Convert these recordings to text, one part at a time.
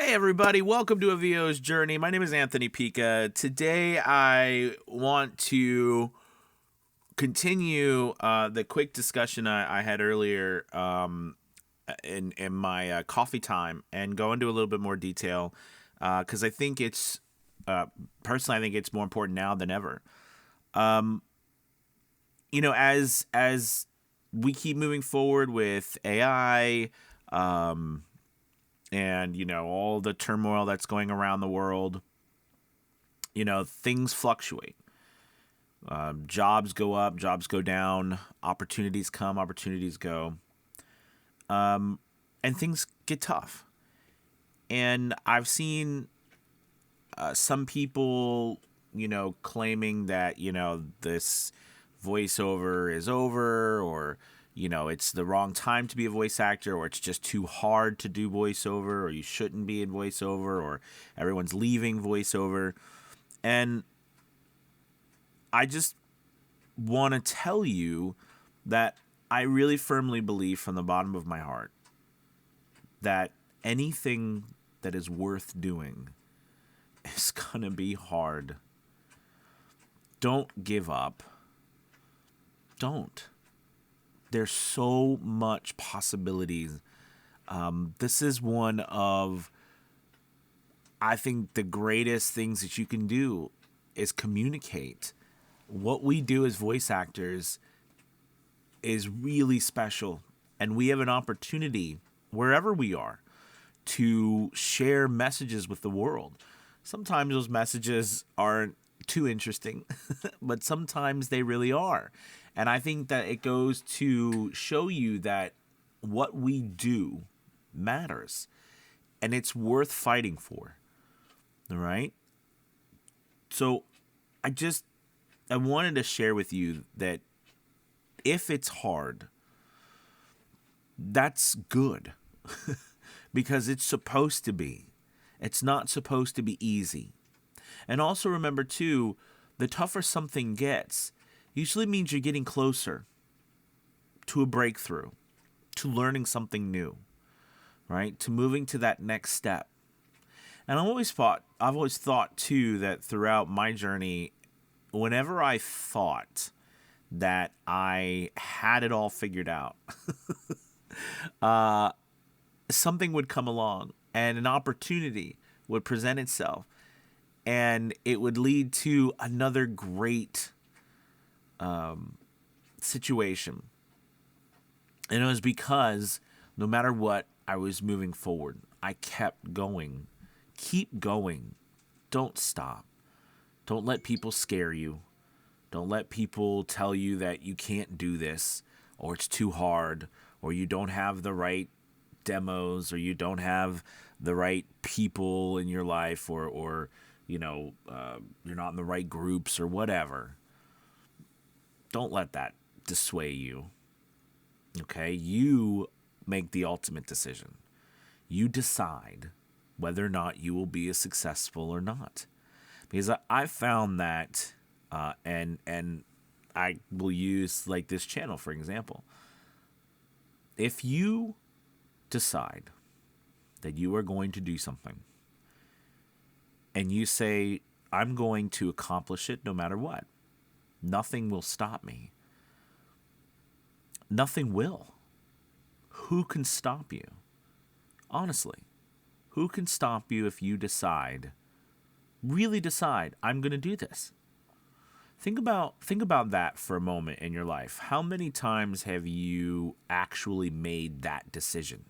Hey everybody, welcome to A VO's Journey. My name is Anthony Pica. Today I want to continue the quick discussion I had earlier in my coffee time and go into a little bit more detail because I think uh, personally, I think it's more important now than ever. As we keep moving forward with AI, and all the turmoil that's going around the world, things fluctuate. Jobs go up, jobs go down, opportunities come, opportunities go, and things get tough. And I've seen some people, claiming that this voiceover is over, or it's the wrong time to be a voice actor, or it's just too hard to do voiceover, or you shouldn't be in voiceover, or everyone's leaving voiceover. And I just want to tell you that I really firmly believe from the bottom of my heart that anything that is worth doing is going to be hard. Don't give up. Don't. There's so much possibilities. This is one of, I think, the greatest things that you can do is communicate. What we do as voice actors is really special, and we have an opportunity wherever we are to share messages with the world. Sometimes those messages aren't too interesting, but sometimes they really are. And I think that it goes to show you that what we do matters and it's worth fighting for. All right? So I wanted to share with you that if it's hard, that's good because it's supposed to be. It's not supposed to be easy. And also remember, too, the tougher something gets, usually means you're getting closer to a breakthrough, to learning something new, right? To moving to that next step. And I've always thought, too, that throughout my journey, whenever I thought that I had it all figured out, something would come along and an opportunity would present itself, and it would lead to another great situation. And it was because no matter what, I was moving forward. I kept going. Keep going. Don't stop. Don't let people scare you. Don't let people tell you that you can't do this, or it's too hard, or you don't have the right demos, or you don't have the right people in your life, or you're not in the right groups, or whatever. Don't let that dissuade you. Okay? You make the ultimate decision. You decide whether or not you will be as successful or not. Because I found that, and I will use like this channel for example. If you decide that you are going to do something, and you say, I'm going to accomplish it no matter what, nothing will stop me. Nothing will. Who can stop you? Honestly, who can stop you if you really decide, I'm going to do this? Think about that for a moment in your life. How many times have you actually made that decision?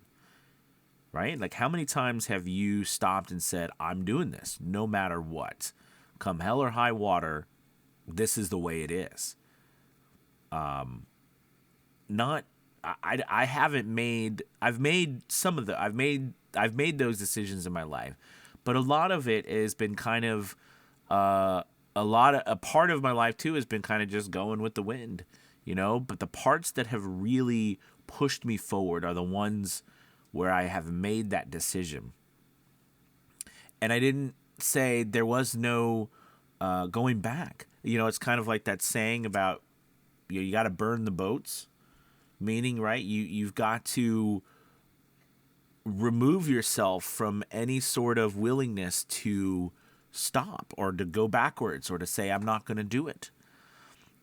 Right? Like, how many times have you stopped and said, I'm doing this no matter what? Come hell or high water, this is the way it is. Not I haven't made I've made some of the I've made those decisions in my life, but a lot of it has been kind of a part of my life too has been kind of just going with the wind, but the parts that have really pushed me forward are the ones where I have made that decision. And I didn't say there was no going back. It's kind of like that saying about you got to burn the boats, meaning, right, you've got to remove yourself from any sort of willingness to stop or to go backwards or to say, I'm not going to do it.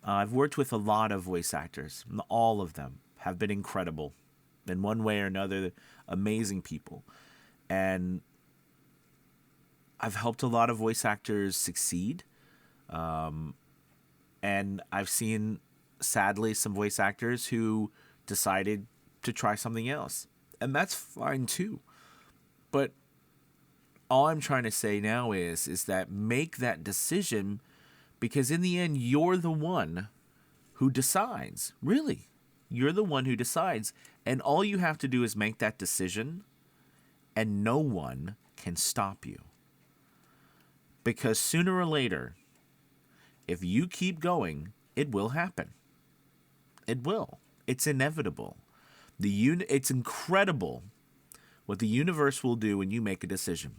I've worked with a lot of voice actors. All of them have been incredible in one way or another, amazing people. And I've helped a lot of voice actors succeed. And I've seen, sadly, some voice actors who decided to try something else. And that's fine too. But all I'm trying to say now is that make that decision, because in the end, you're the one who decides. Really, you're the one who decides. And all you have to do is make that decision, and no one can stop you. Because sooner or later, if you keep going, it will happen. It will. It's inevitable. It's incredible what the universe will do when you make a decision.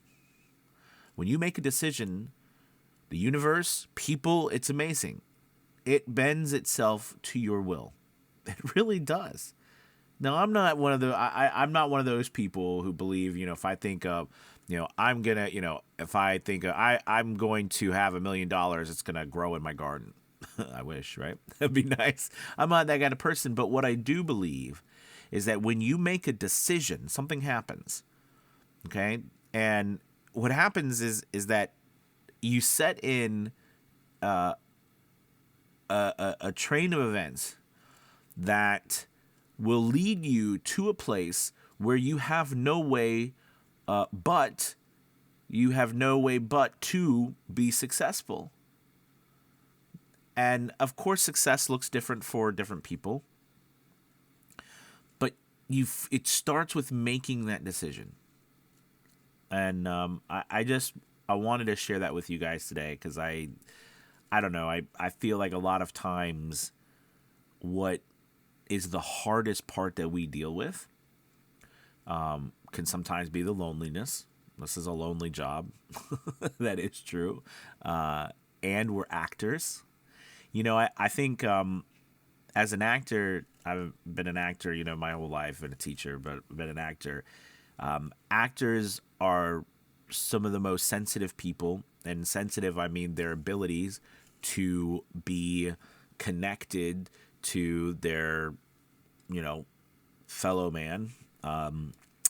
When you make a decision, the universe, people, it's amazing. It bends itself to your will. It really does. Now, I'm not one of I'm not one of those people who believe, if I think of, I'm gonna, if I think I'm going to have $1 million, it's gonna grow in my garden. I wish, right? That'd be nice. I'm not that kind of person, but what I do believe is that when you make a decision, something happens. Okay, and what happens is that you set in a train of events that will lead you to a place where you have no way but to be successful. And of course, success looks different for different people. But it starts with making that decision. And I wanted to share that with you guys today because I don't know. I feel like a lot of times what is the hardest part that we deal with can sometimes be the loneliness. This is a lonely job. That is true. And we're actors. I think as an actor, I've been an actor, my whole life, been a teacher, but been an actor. Actors are some of the most sensitive people, and sensitive, I mean their abilities to be connected to their, fellow man,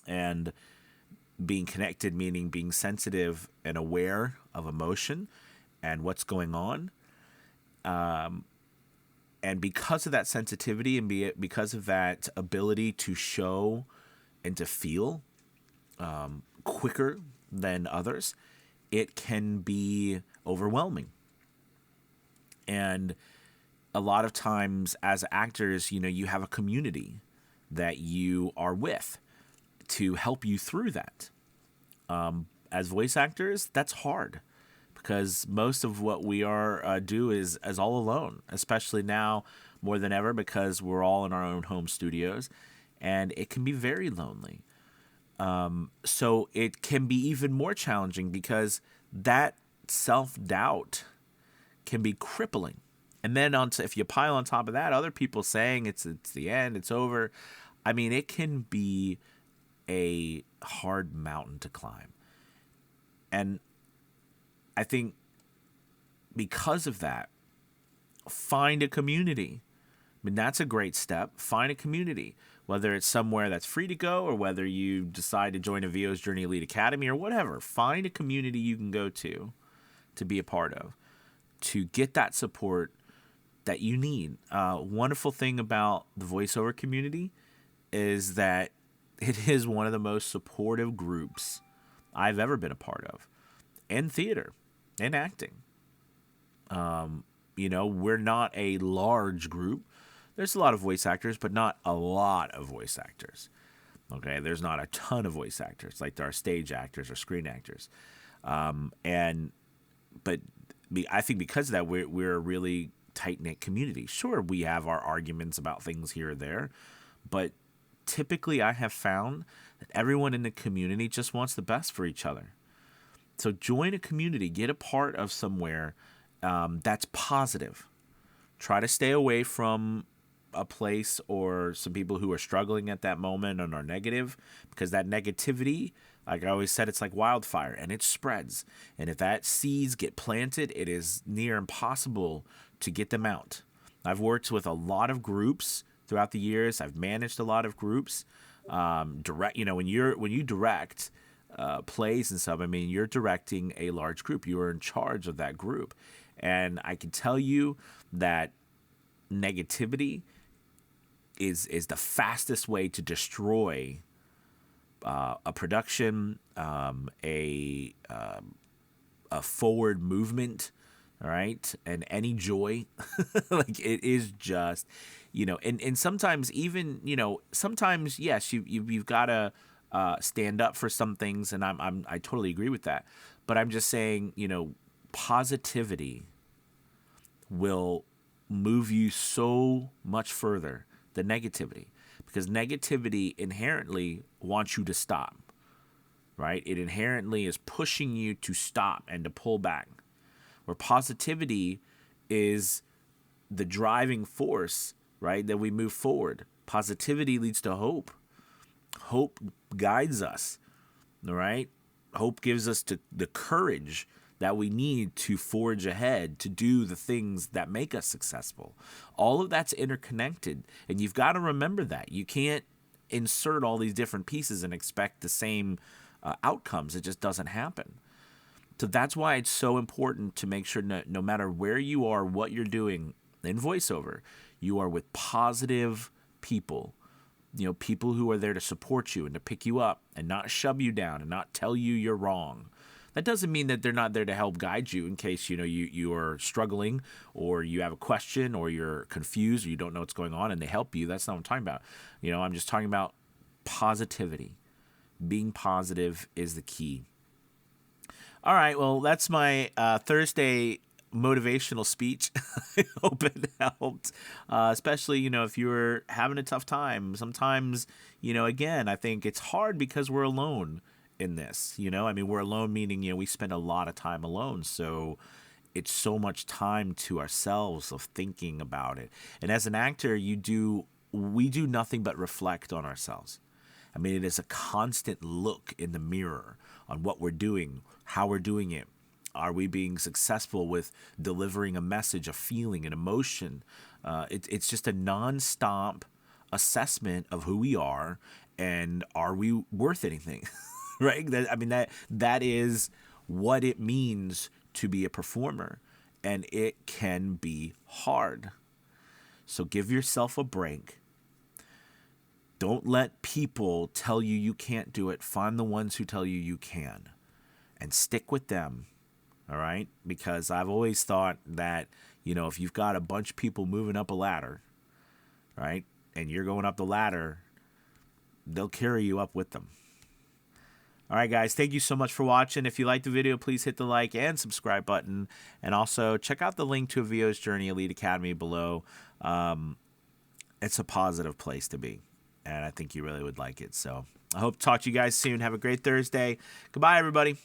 and being connected, meaning being sensitive and aware of emotion and what's going on. And because of that sensitivity and because of that ability to show and to feel quicker than others, it can be overwhelming. And a lot of times as actors, you have a community that you are with to help you through that. As voice actors, that's hard because most of what we do is all alone, especially now more than ever because we're all in our own home studios, and it can be very lonely. So it can be even more challenging because that self-doubt can be crippling. And then if you pile on top of that, other people saying it's the end, it's over. I mean, it can be a hard mountain to climb. And I think because of that, find a community. I mean, that's a great step. Find a community, whether it's somewhere that's free to go or whether you decide to join a VO's Journey Elite Academy or whatever. Find a community you can go to be a part of, to get that support that you need. Wonderful thing about the voiceover community is that it is one of the most supportive groups I've ever been a part of, in theater, in acting. We're not a large group. There's a lot of voice actors, but not a lot of voice actors. Okay, there's not a ton of voice actors like there are stage actors or screen actors. But I think because of that, we're a really tight-knit community. Sure, we have our arguments about things here or there, but typically I have found that everyone in the community just wants the best for each other. So join a community, get a part of somewhere that's positive. Try to stay away from a place or some people who are struggling at that moment and are negative, because that negativity, like I always said, it's like wildfire and it spreads. And if that seeds get planted, it is near impossible to get them out. I've worked with a lot of groups throughout the years. I've managed a lot of groups. Direct, when you direct plays and stuff, I mean, you're directing a large group. You are in charge of that group. And I can tell you that negativity is the fastest way to destroy a production, a forward movement, all right, and any joy. Like, it is just, and sometimes even, sometimes, yes, you've got to stand up for some things, and I totally agree with that. But I'm just saying, positivity will move you so much further than negativity, because negativity inherently wants you to stop, right? It inherently is pushing you to stop and to pull back, where positivity is the driving force, right, that we move forward. Positivity leads to hope. Hope guides us, all right? Hope gives us the courage that we need to forge ahead, to do the things that make us successful. All of that's interconnected, and you've got to remember that. You can't insert all these different pieces and expect the same outcomes. It just doesn't happen. So that's why it's so important to make sure no matter where you are, what you're doing in voiceover, you are with positive people. People who are there to support you and to pick you up and not shove you down and not tell you you're wrong. That doesn't mean that they're not there to help guide you in case, you are struggling, or you have a question, or you're confused, or you don't know what's going on, and they help you. That's not what I'm talking about. I'm just talking about positivity. Being positive is the key. All right, well, that's my Thursday motivational speech. I hope it helped, especially, if you're having a tough time. Sometimes, again, I think it's hard because we're alone in this. I mean, we're alone, meaning, we spend a lot of time alone. So it's so much time to ourselves of thinking about it. And as an actor, we do nothing but reflect on ourselves. I mean, it is a constant look in the mirror on what we're doing, how we're doing it. Are we being successful with delivering a message, a feeling, an emotion? It's just a nonstop assessment of who we are, and are we worth anything, right? That is what it means to be a performer, and it can be hard. So give yourself a break. Don't let people tell you you can't do it. Find the ones who tell you you can, and stick with them. All right? Because I've always thought that, if you've got a bunch of people moving up a ladder, right, and you're going up the ladder, they'll carry you up with them. All right, guys, thank you so much for watching. If you liked the video, please hit the like and subscribe button. And also check out the link to A VO's Journey Elite Academy below. It's a positive place to be, and I think you really would like it. So I hope to talk to you guys soon. Have a great Thursday. Goodbye, everybody.